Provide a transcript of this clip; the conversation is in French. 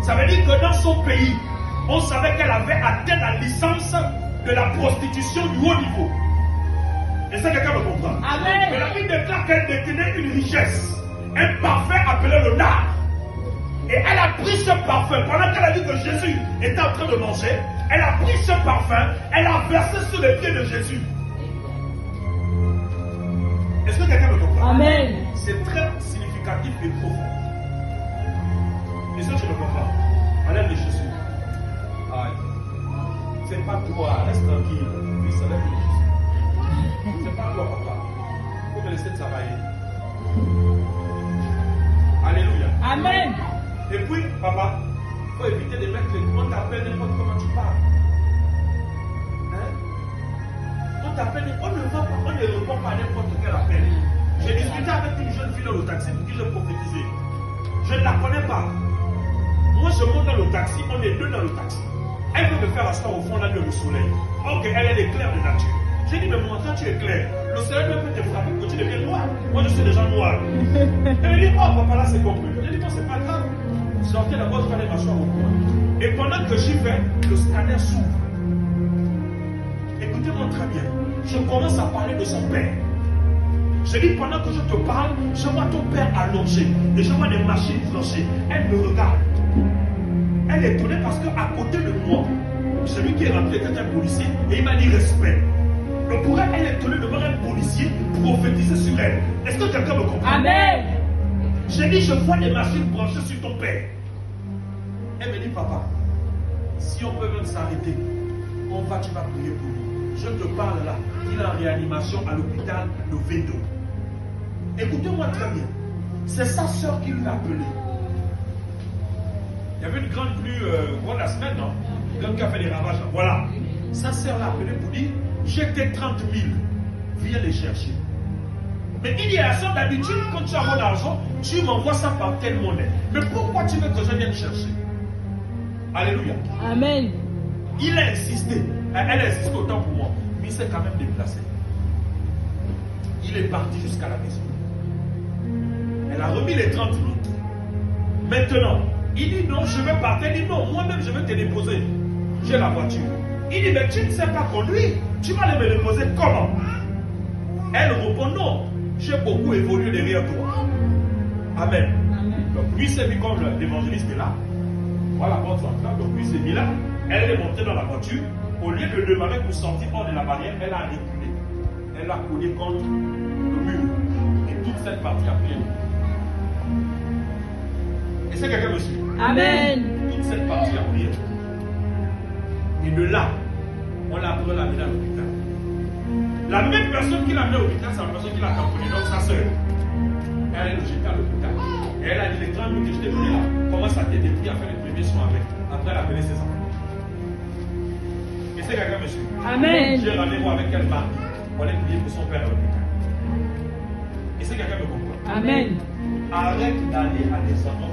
Ça veut dire que dans son pays, on savait qu'elle avait atteint la licence de la prostitution du haut niveau. Est-ce que quelqu'un me comprend? Amen. Mais la Bible déclare qu'elle détenait une richesse, un parfum appelé le nard. Et elle a pris ce parfum, pendant qu'elle a dit que Jésus était en train de manger, elle a pris ce parfum, elle a versé sur les pieds de Jésus. Est-ce que quelqu'un me comprend? Amen. C'est très significatif et profond. Et ça, je ne comprends pas. Enlève les chaussures. Aïe. C'est pas toi, reste tranquille. Oui, ça lève les chaussures. C'est pas toi, papa. Il faut me laisser travailler. Alléluia. Amen. Et puis, papa, il faut éviter de mettre les... On t'appelle n'importe comment tu parles. Hein? On t'appelle, on ne va pas, on ne répond pas à n'importe quel appel. J'ai discuté avec une jeune fille dans le taxi pour qui je prophétisais. Je ne la connais pas. Moi, je monte dans le taxi, on est deux dans le taxi. Elle veut me faire asseoir au fond là de le soleil. Ok, elle est claire de nature. J'ai dit, mais moi, quand tu es clair, le soleil peut te frapper quand tu deviens noir. Moi, je suis déjà noir. Elle me dit, oh, papa, là, c'est compris. Je dis, non, c'est pas grave. Sortez d'abord, je vais aller m'asseoir au coin. Et pendant que j'y vais, le scanner s'ouvre. Écoutez-moi très bien. Je commence à parler de son père. Je dis, pendant que je te parle, je vois ton père allongé. Et je vois des machines flanchées. Elle me regarde. Elle est étonnée parce qu'à côté de moi, celui qui est rentré était un policier et il m'a dit respect. Donc pour elle, elle est étonnée de voir un policier prophétiser sur elle. Est-ce que quelqu'un me comprend? Amen. J'ai dit, je vois des machines branchées sur ton père. Elle me dit, papa, si on peut même s'arrêter, on va, tu vas prier pour lui. Je te parle là, il est en réanimation à l'hôpital de Védo. Écoutez-moi très bien. C'est sa soeur qui lui a appelé. Il y avait une grande pluie la semaine, non? L'homme qui a fait des ravages. Voilà. Sa soeur l'a appelé pour dire, j'ai tes 30 000. Viens les chercher. Mais il y a la soeur d'habitude, quand tu as mon argent, tu m'envoies ça par telle monnaie. Mais pourquoi tu veux que je vienne chercher? Alléluia. Amen. Il a insisté. Elle a insisté autant pour moi. Mais il s'est quand même déplacé. Il est parti jusqu'à la maison. Elle a remis les 30 000. Maintenant, il dit non, je vais partir. Il dit non, moi-même je vais te déposer. J'ai la voiture. Il dit mais tu ne sais pas conduire. Tu vas aller me déposer comment? Elle répond non. J'ai beaucoup évolué derrière toi. Amen. Donc lui s'est mis comme l'évangéliste est là. Voilà la porte centrale. Donc lui s'est mis là. Elle est montée dans la voiture. Au lieu de demander pour sortir hors de la barrière, elle a reculé. Elle a collé contre le mur. Et toute cette partie a pris. Est-ce que quelqu'un me suit? Amen. Toute cette partie a prié. Et de là, on l'a pris la amené à l'hôpital. La même personne qui l'a amené à l'hôpital, c'est la personne qui l'a tamponné, donc sa soeur. Elle est logée à l'hôpital. Et elle a dit les 30 000 que je t'ai donné là, commence à t'aider à faire les premiers soins avec. Après, elle a donné ses enfants. Est-ce que quelqu'un me suit? Amen. J'ai rendez-vous avec elle mardi pour aller prier pour son père à l'hôpital. Est-ce que quelqu'un me comprend? Amen. Arrête d'aller à des endroits